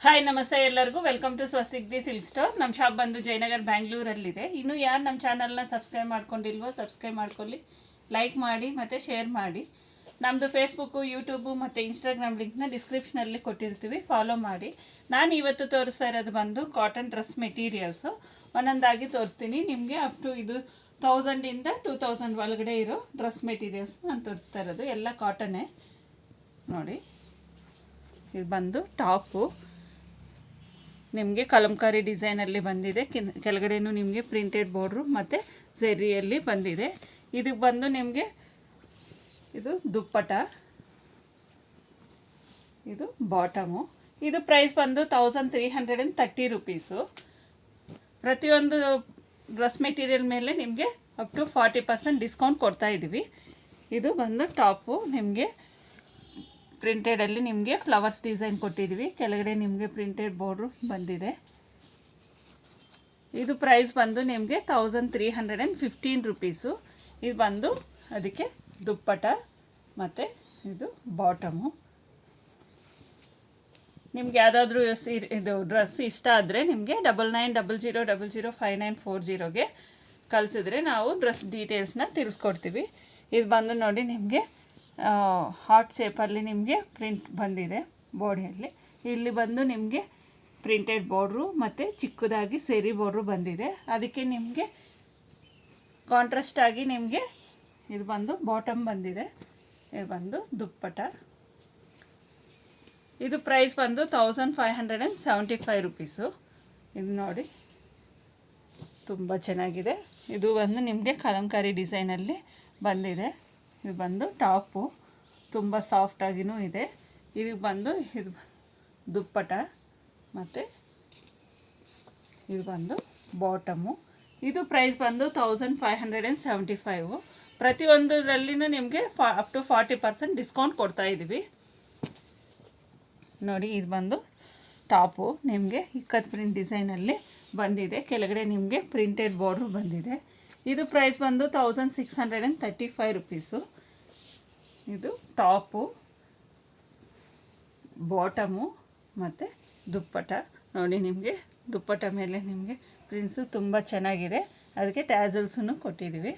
Hi ನಮಸ್ತೆ ಎಲ್ಲರಿಗೂ welcome to Swastik silk store. ನಮ್ಮ ಶಾಪ್ ಬಂದು ಜಯನಗರ್ ಬ್ಯಾಂಗ್ಳೂರಲ್ಲಿದೆ. ಇನ್ನೂ ಯಾರು ನಮ್ಮ ಚಾನಲ್ನ ಸಬ್ಸ್ಕ್ರೈಬ್ ಮಾಡ್ಕೊಂಡಿಲ್ವೋ ಸಬ್ಸ್ಕ್ರೈಬ್ ಮಾಡ್ಕೊಳ್ಳಿ, ಲೈಕ್ ಮಾಡಿ ಮತ್ತು ಶೇರ್ ಮಾಡಿ. ನಮ್ಮದು ಫೇಸ್ಬುಕ್ಕು, ಯೂಟ್ಯೂಬು ಮತ್ತು ಇನ್ಸ್ಟಾಗ್ರಾಮ್ ಲಿಂಕ್ನ ಡಿಸ್ಕ್ರಿಪ್ಷನಲ್ಲಿ ಕೊಟ್ಟಿರ್ತೀವಿ, ಫಾಲೋ ಮಾಡಿ. ನಾನು ಇವತ್ತು ತೋರಿಸ್ತಾ ಇರೋದು ಬಂದು ಕಾಟನ್ ಡ್ರೆಸ್ ಮೆಟೀರಿಯಲ್ಸು. ಒಂದೊಂದಾಗಿ ತೋರಿಸ್ತೀನಿ ನಿಮಗೆ. ಅಪ್ ಟು ಇದು 1000ಇಂದ 2000 ಒಳಗಡೆ ಇರೋ ಡ್ರೆಸ್ ಮೆಟೀರಿಯಲ್ಸ್ ನಾನು ತೋರಿಸ್ತಾ ಇರೋದು. ಎಲ್ಲ ಕಾಟನ್ನೇ ನೋಡಿ. ಇದು ಬಂದು ಟಾಪು ನಿಮಗೆ ಕಲಂಕಾರಿ ಡಿಸೈನಲ್ಲಿ ಬಂದಿದೆ. ಕೆಳಗಡೆನೂ ನಿಮಗೆ ಪ್ರಿಂಟೆಡ್ ಬಾರ್ಡ್ರು ಮತ್ತು ಝೆರಿಯಲ್ಲಿ ಬಂದಿದೆ. ಇದಕ್ಕೆ ಬಂದು ನಿಮಗೆ ಇದು ದುಪ್ಪಟ, ಇದು ಬಾಟಮು. ಇದು ಪ್ರೈಸ್ ಬಂದು 1330 ರುಪೀಸು. ಪ್ರತಿಯೊಂದು ಡ್ರೆಸ್ ಮೆಟೀರಿಯಲ್ ಮೇಲೆ ನಿಮಗೆ ಅಪ್ ಟು 40% ಡಿಸ್ಕೌಂಟ್ ಕೊಡ್ತಾ ಇದ್ದೀವಿ. ಇದು ಬಂದು ಟಾಪು ನಿಮಗೆ ಪ್ರಿಂಟೆಡಲ್ಲಿ ನಿಮಗೆ ಫ್ಲವರ್ಸ್ ಡಿಸೈನ್ ಕೊಟ್ಟಿದ್ದೀವಿ. ಕೆಳಗಡೆ ನಿಮಗೆ ಪ್ರಿಂಟೆಡ್ ಬಾರ್ಡ್ರು ಬಂದಿದೆ. ಇದು ಪ್ರೈಸ್ ಬಂದು ನಿಮಗೆ 1315 ರುಪೀಸು. ಇದು ಬಂದು ಅದಕ್ಕೆ ದುಪ್ಪಟ ಮತ್ತು ಇದು ಬಾಟಮು. ನಿಮ್ಗೆ ಯಾವುದಾದ್ರೂ ಇದು ಡ್ರೆಸ್ ಇಷ್ಟ ಆದರೆ ನಿಮಗೆ 9900005940ಗೆ ಕಳಿಸಿದ್ರೆ ನಾವು ಡ್ರೆಸ್ ಡೀಟೇಲ್ಸ್ನ ತಿಳಿಸ್ಕೊಡ್ತೀವಿ. ಇದು ಬಂದು ನೋಡಿ ನಿಮಗೆ ಹಾರ್ಟ್ ಶೇಪಲ್ಲಿ ನಿಮಗೆ ಪ್ರಿಂಟ್ ಬಂದಿದೆ ಬಾಡಿಯಲ್ಲಿ. ಇಲ್ಲಿ ಬಂದು ನಿಮಗೆ ಪ್ರಿಂಟೆಡ್ ಬಾರ್ಡ್ರು ಮತ್ತು ಚಿಕ್ಕದಾಗಿ ಸೆರಿ ಬಾರ್ಡ್ರು ಬಂದಿದೆ. ಅದಕ್ಕೆ ನಿಮಗೆ ಕಾಂಟ್ರಾಸ್ಟ್ ಆಗಿ ನಿಮಗೆ ಇದು ಬಂದು ಬಾಟಮ್ ಬಂದಿದೆ. ಇದು ಬಂದು ದುಪ್ಪಟ. ಇದು ಪ್ರೈಸ್ ಬಂದು 1575 ರುಪೀಸು. ಇದು ನೋಡಿ ತುಂಬ ಚೆನ್ನಾಗಿದೆ. ಇದು ಬಂದು ನಿಮಗೆ ಕಲಂಕಾರಿ ಡಿಸೈನಲ್ಲಿ ಬಂದಿದೆ. ಇದು ಬಂದು ಟಾಪು ತುಂಬ ಸಾಫ್ಟಾಗಿಯೂ ಇದೆ. ಇದು ಬಂದು ಇದು ದುಪ್ಪಟ ಮತ್ತು ಇದು ಬಂದು ಬಾಟಮು. ಇದು ಪ್ರೈಸ್ ಬಂದು 1575. ಪ್ರತಿಯೊಂದರಲ್ಲಿನೂ ನಿಮಗೆ ಅಪ್ ಟು 40% ಡಿಸ್ಕೌಂಟ್ ಕೊಡ್ತಾ ಇದ್ದೀವಿ. ನೋಡಿ ಇದು ಬಂದು ಟಾಪು ನಿಮಗೆ ಇಕ್ಕತ್ ಪ್ರಿಂಟ್ ಡಿಸೈನಲ್ಲಿ ಬಂದಿದೆ. ಕೆಳಗಡೆ ನಿಮಗೆ ಪ್ರಿಂಟೆಡ್ ಬಾರ್ಡ್ರು ಬಂದಿದೆ. ಇದು ಪ್ರೈಸ್ ಬಂದು 1635 ರುಪೀಸು. ಇದು ಟಾಪು, ಬಾಟಮು ಮತ್ತು ದುಪ್ಪಟ. ನೋಡಿ ನಿಮಗೆ ದುಪ್ಪಟ ಮೇಲೆ ನಿಮಗೆ ಪ್ರಿಂಟ್ಸು ತುಂಬ ಚೆನ್ನಾಗಿದೆ. ಅದಕ್ಕೆ ಟ್ಯಾಸಲ್ಸನ್ನು ಕೊಟ್ಟಿದ್ದೀವಿ.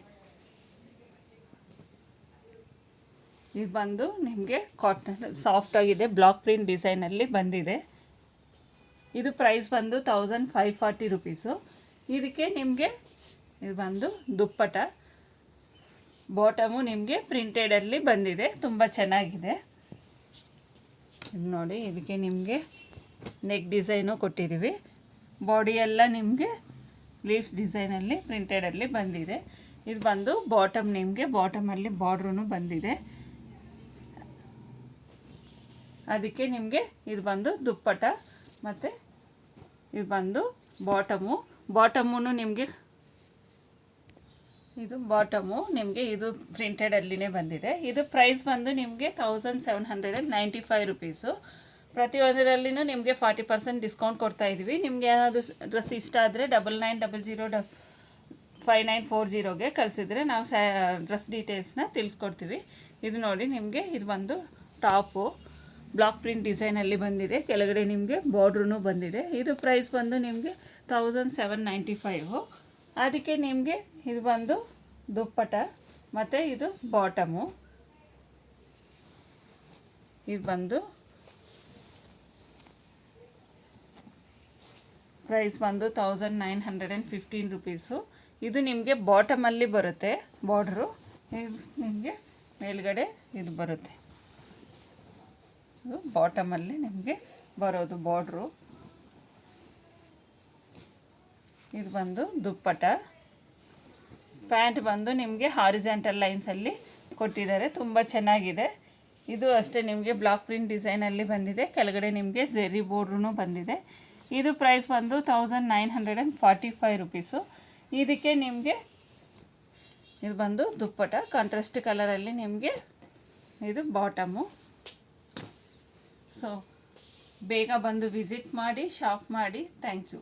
ಇದು ಬಂದು ನಿಮಗೆ ಕಾಟನ್ ಸಾಫ್ಟಾಗಿದೆ, ಬ್ಲಾಕ್ ಪ್ರಿಂಟ್ ಡಿಸೈನಲ್ಲಿ ಬಂದಿದೆ. ಇದು ಪ್ರೈಸ್ ಬಂದು 1540 ರುಪೀಸು. ಇದಕ್ಕೆ ನಿಮಗೆ ಇದು ಬಂದು ದುಪ್ಪಟ, ಬಾಟಮು ನಿಮಗೆ ಪ್ರಿಂಟೆಡಲ್ಲಿ ಬಂದಿದೆ, ತುಂಬ ಚೆನ್ನಾಗಿದೆ. ಇದು ನೋಡಿ ಇದಕ್ಕೆ ನಿಮಗೆ ನೆಕ್ ಡಿಸೈನು ಕೊಟ್ಟಿದ್ದೀವಿ. ಬಾಡಿ ಎಲ್ಲ ನಿಮಗೆ ಲೀವ್ಸ್ ಡಿಸೈನಲ್ಲಿ ಪ್ರಿಂಟೆಡಲ್ಲಿ ಬಂದಿದೆ. ಇದು ಬಂದು ಬಾಟಮ್, ನಿಮಗೆ ಬಾಟಮಲ್ಲಿ ಬಾರ್ಡ್ರೂ ಬಂದಿದೆ. ಅದಕ್ಕೆ ನಿಮಗೆ ಇದು ಬಂದು ದುಪ್ಪಟ ಮತ್ತು ಇದು ಬಂದು ಬಾಟಮು ನಿಮಗೆ ಇದು ಬಾಟಮು ನಿಮಗೆ ಇದು ಪ್ರಿಂಟೆಡಲ್ಲಿನೇ ಬಂದಿದೆ. ಇದು ಪ್ರೈಸ್ ಬಂದು ನಿಮಗೆ 1795 ರುಪೀಸು. ಪ್ರತಿಯೊಂದರಲ್ಲಿನೂ ನಿಮಗೆ 40% ಡಿಸ್ಕೌಂಟ್ ಕೊಡ್ತಾ ಇದ್ದೀವಿ. ನಿಮಗೆ ಏನಾದರೂ ಡ್ರೆಸ್ ಇಷ್ಟ ಆದರೆ 99005940ಗೆ ಕಳಿಸಿದ್ರೆ ನಾವು ಡ್ರೆಸ್ ಡೀಟೇಲ್ಸ್ನ ತಿಳಿಸ್ಕೊಡ್ತೀವಿ. ಇದು ನೋಡಿ ನಿಮಗೆ ಇದು ಬಂದು ಟಾಪು ಬ್ಲಾಕ್ ಪ್ರಿಂಟ್ ಡಿಸೈನಲ್ಲಿ ಬಂದಿದೆ. ಕೆಳಗಡೆ ನಿಮಗೆ ಬಾರ್ಡ್ರೂ ಬಂದಿದೆ. ಇದು ಪ್ರೈಸ್ ಬಂದು ನಿಮಗೆ 1795. ಅದಕ್ಕೆ ನಿಮಗೆ ಇದು ಬಂದು ದುಪ್ಪಟ ಮತ್ತು ಇದು ಬಾಟಮು. ಇದು ಬಂದು ಪ್ರೈಸ್ ಬಂದು 1915 ರುಪೀಸು. ಇದು ನಿಮಗೆ ಬಾಟಮಲ್ಲಿ ಬರುತ್ತೆ ಬಾರ್ಡ್ರು. ಇದು ನಿಮಗೆ ಮೇಲ್ಗಡೆ ಇದು ಬರುತ್ತೆ. ಇದು ಬಾಟಮಲ್ಲಿ ನಿಮಗೆ ಬರೋದು ಬಾರ್ಡ್ರು. ಇದು ಬಂದು ದುಪ್ಪಟ. ಪ್ಯಾಂಟ್ ಬಂದು ನಿಮಗೆ ಹಾರಿಜಾಂಟಲ್ ಲೈನ್ಸಲ್ಲಿ ಕೊಟ್ಟಿದ್ದಾರೆ, ತುಂಬ ಚೆನ್ನಾಗಿದೆ. ಇದು ಅಷ್ಟೇ ನಿಮಗೆ ಬ್ಲಾಕ್ ಪ್ರಿಂಟ್ ಡಿಸೈನಲ್ಲಿ ಬಂದಿದೆ. ಕೆಳಗಡೆ ನಿಮಗೆ ಝೆರಿ ಬೋರ್ಡ್ರೂ ಬಂದಿದೆ. ಇದು ಪ್ರೈಸ್ ಬಂದು 1945 ರುಪೀಸು. ಇದಕ್ಕೆ ನಿಮಗೆ ಇದು ಬಂದು ದುಪ್ಪಟ ಕಾಂಟ್ರಾಸ್ಟ್ ಕಲರಲ್ಲಿ ನಿಮಗೆ ಇದು ಬಾಟಮು. ಸೊ ಬೇಗ ಬಂದು ವಿಸಿಟ್ ಮಾಡಿ, ಶಾಪ್ ಮಾಡಿ. Thank you.